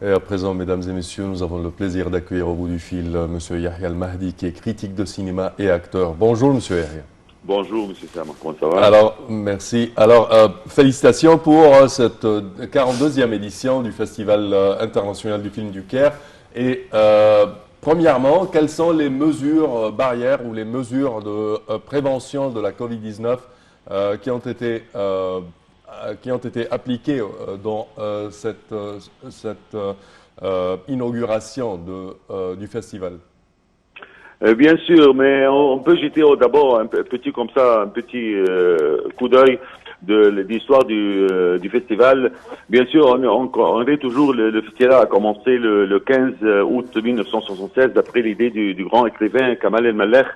Et à présent, mesdames et messieurs, nous avons le plaisir d'accueillir au bout du fil Monsieur Yahya Al-Mahdi, qui est critique de cinéma et acteur. Bonjour, Monsieur Yahya. Bonjour, Monsieur Sam, comment ça va? Alors, merci. Alors, félicitations pour cette 42e édition du Festival international du film du Caire. Et premièrement, quelles sont les mesures barrières ou les mesures de prévention de la Covid-19 qui ont été appliquées dans cette inauguration du festival? Bien sûr, mais on peut jeter d'abord un petit coup d'œil de l'histoire du festival. Bien sûr, on est toujours le festival a commencé le 15 août 1976 d'après l'idée du grand écrivain Kamal El-Malekh.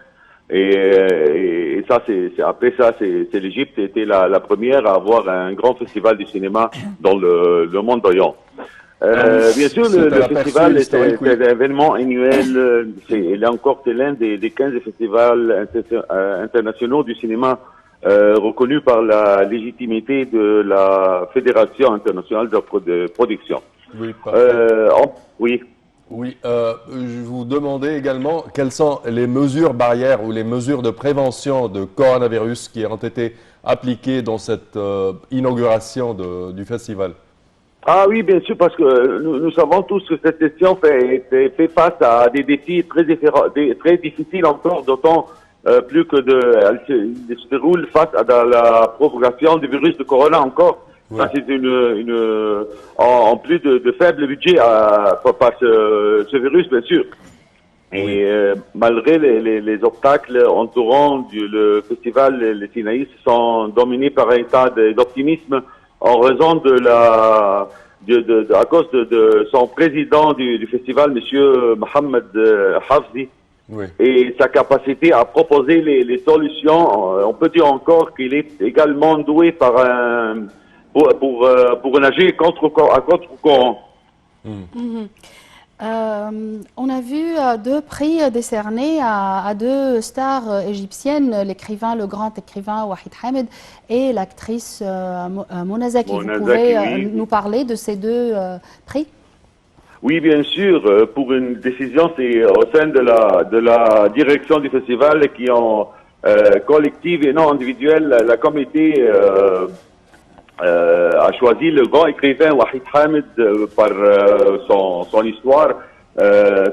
Et ça, après ça, c'est l'Égypte était la première à avoir un grand festival du cinéma dans le monde d'Orient. Bien sûr, le festival est un événement annuel. Il est encore l'un des 15 festivals internationaux du cinéma reconnus par la légitimité de la Fédération internationale de production. Oui, oui. Oui, je vous demandais également quelles sont les mesures barrières ou les mesures de prévention de coronavirus qui ont été appliquées dans cette inauguration du festival. Ah oui, bien sûr, parce que nous savons tous que cette session fait face à des défis très difficiles encore, d'autant plus que elle se déroule face à la propagation du virus de corona encore. Ouais. Ça, c'est en plus de faible budget par ce virus, bien sûr. Et malgré les obstacles entourant le festival, les Sinaïs sont dominés par un état d'optimisme en raison à cause de son président du festival, Monsieur Mohamed Hafzi, et sa capacité à proposer les solutions. On peut dire encore qu'il est également doué pour nager à contre-courant. On a vu deux prix décernés à deux stars égyptiennes, le grand écrivain Wahid Hamid et l'actrice Mona Zaki. Vous pouvez nous parler de ces deux prix? Oui, bien sûr. Pour une décision, c'est au sein de la direction du festival qui ont collective et non individuelle, la comité a choisi le grand écrivain Wahid Hamid par son histoire,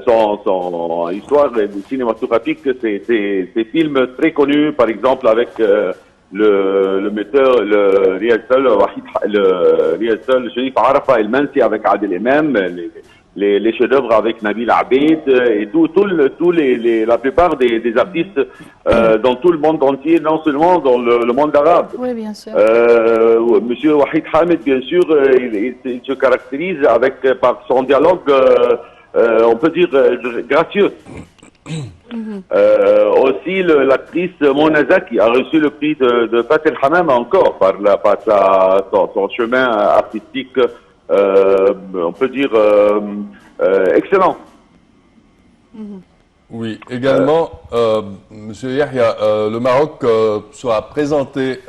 son histoire cinématographique, ses films très connus, par exemple avec le metteur, le réalisateur Sherif Arafa El-Mansi avec Adel Imam, les chefs-d'œuvre avec Nabil Abed et la plupart des artistes dans tout le monde entier, non seulement dans le monde arabe. Oui, bien sûr. Monsieur Wahid Hamid, bien sûr, il se caractérise par son dialogue, on peut dire, gracieux. Aussi, l'actrice Mona Zaki a reçu le prix de Fatih Hamam encore par son chemin artistique. On peut dire excellent. Oui, également, Monsieur Yahya, le Maroc sera présenté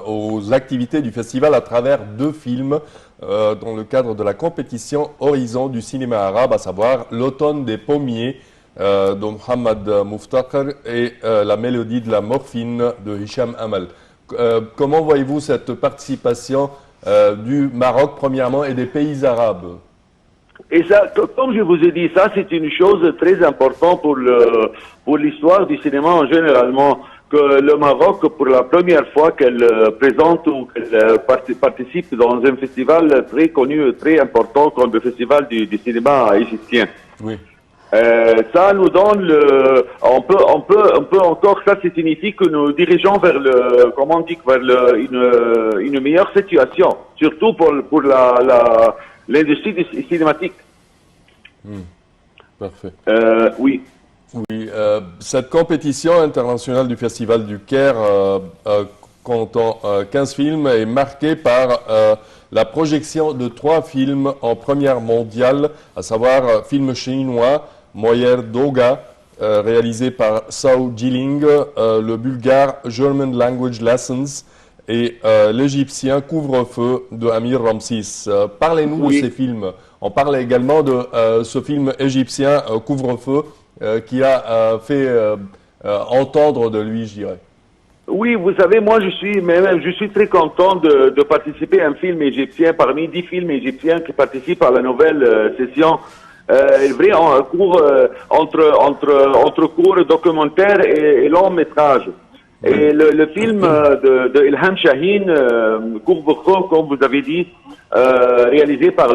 aux activités du festival à travers deux films dans le cadre de la compétition Horizon du cinéma arabe, à savoir L'automne des pommiers de Mohamed Mouftaqr et La mélodie de la morphine de Hicham Amal. Comment voyez-vous cette participation du Maroc premièrement et des pays arabes? Et ça, comme je vous ai dit, ça c'est une chose très importante pour l'histoire du cinéma en généralement, que le Maroc, pour la première fois qu'elle présente ou qu'elle participe dans un festival très connu, très important comme le festival du cinéma égyptien. Oui. Ça nous donne on peut encore, ça signifie que nous dirigeons vers une meilleure situation, surtout pour l'industrie cinématique. Parfait. Oui. Oui, cette compétition internationale du Festival du Caire, comptant 15 films, est marquée par la projection de 3 films en première mondiale, à savoir film chinois, Moyer Doga, réalisé par Sao Jiling, le bulgare German Language Lessons et l'égyptien Couvre-feu de Amir Ramsis. Parlez-nous de ces films. On parle également de ce film égyptien Couvre-feu qui a fait entendre de lui, je dirais. Oui, vous savez, moi je suis très content de participer à un film égyptien parmi 10 films égyptiens qui participent à la nouvelle session. Vrai, en cours, entre cours documentaire et long métrage. Et le film de Ilham Shaheen, Couvre-feu, comme vous avez dit, réalisé par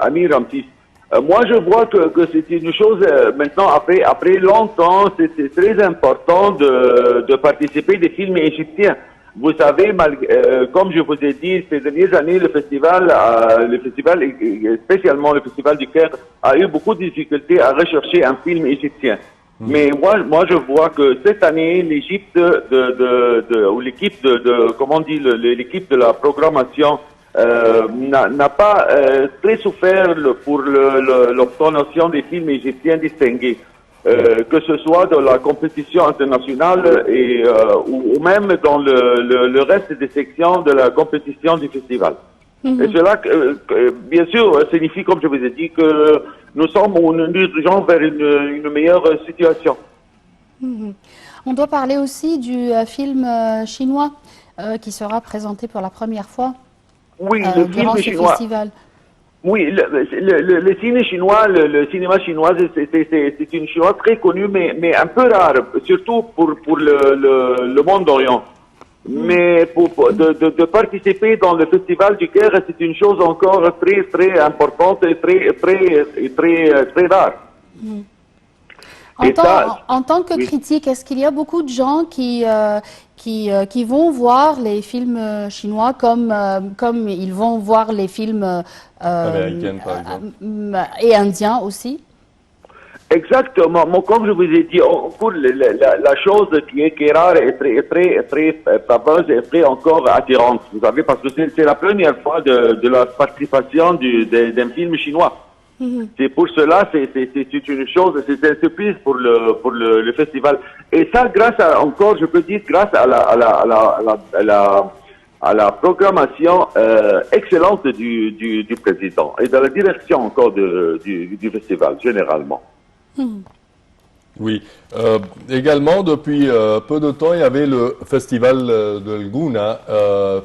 Amir Ramtis. Moi, je vois que c'est une chose, maintenant, après longtemps, c'est très important de participer des films égyptiens. Vous savez, comme je vous ai dit, ces dernières années, le festival, spécialement le Festival du Caire, a eu beaucoup de difficultés à rechercher un film égyptien. Mais moi, je vois que cette année, l'Égypte, ou l'équipe comment on dit, l'équipe de la programmation, n'a pas très souffert pour l'obtention des films égyptiens distingués, que ce soit dans la compétition internationale ou même dans le reste des sections de la compétition du festival. Et cela, bien sûr, signifie, comme je vous ai dit, que nous dirigeons vers une meilleure situation. On doit parler aussi du film chinois qui sera présenté pour la première fois. Oui, le durant film ce chinois. festival. Oui, le cinéma chinois, c'est une chinoise très connue, mais un peu rare, surtout pour le monde d'Orient. Mais de participer dans le Festival du Caire, c'est une chose encore très, très importante et très rare. En tant que critique, est-ce qu'il y a beaucoup de gens qui vont voir les films chinois comme ils vont voir les films Américains, par exemple. Et indiens aussi? Exactement. Comme je vous ai dit, la chose qui est rare et très fameuse et très encore attirante, vous savez, parce que c'est la première fois de la participation d'un film chinois. C'est pour cela, c'est une chose, c'est une surprise pour le festival. Et ça, je peux dire, grâce à la programmation excellente du président et de la direction encore du festival, généralement. Oui. Également, depuis peu de temps, il y avait le festival de l'Gouna,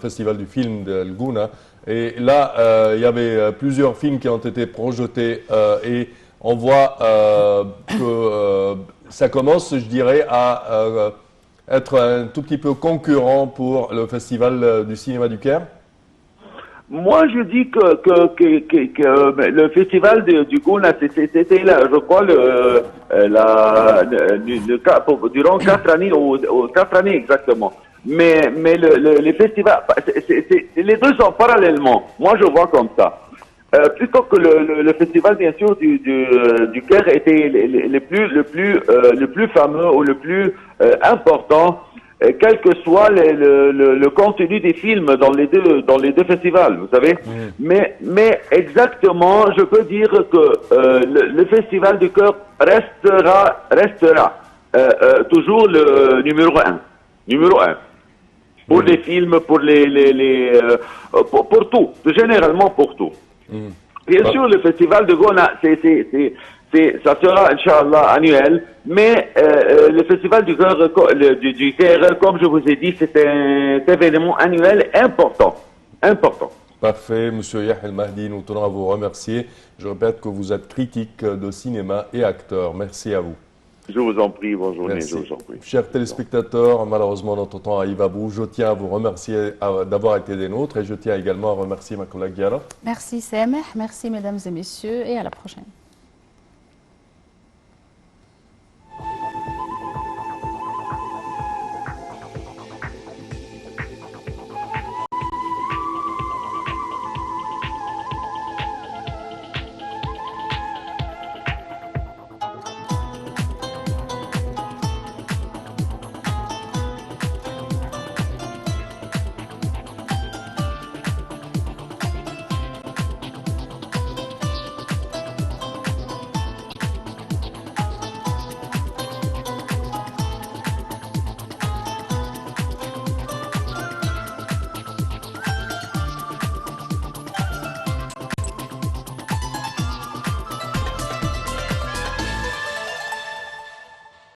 festival du film de l'Gouna. Et là, il y avait plusieurs films qui ont été projetés et on voit que ça commence, je dirais, à être un tout petit peu concurrent pour le festival du cinéma du Caire. Moi, je dis que le festival du Gouna, c'était là, je crois, durant 4 années, ou 4 années exactement. Mais les festivals, les deux sont parallèlement. Moi, je vois comme ça. Plutôt que le festival, bien sûr, du Caire était le plus fameux ou le plus important, quel que soit le contenu des films dans les deux festivals, vous savez. Mais exactement, je peux dire que le festival du Caire restera toujours le numéro un. Pour les films, pour pour tout, généralement pour tout. Bien sûr, le festival de Gouna, ça sera, Inch'Allah, annuel, mais le festival du Caire, comme je vous ai dit, c'est un événement annuel important. Parfait, Monsieur Yahya El-Mahdi, nous tenons à vous remercier. Je répète que vous êtes critique de cinéma et acteur. Merci à vous. Je vous en prie, bonne journée. Merci. Je vous en prie. Chers téléspectateurs, malheureusement notre temps arrive à bout. Je tiens à vous remercier d'avoir été des nôtres et je tiens également à remercier ma collègue Yara. Merci Sameh, merci mesdames et messieurs et à la prochaine.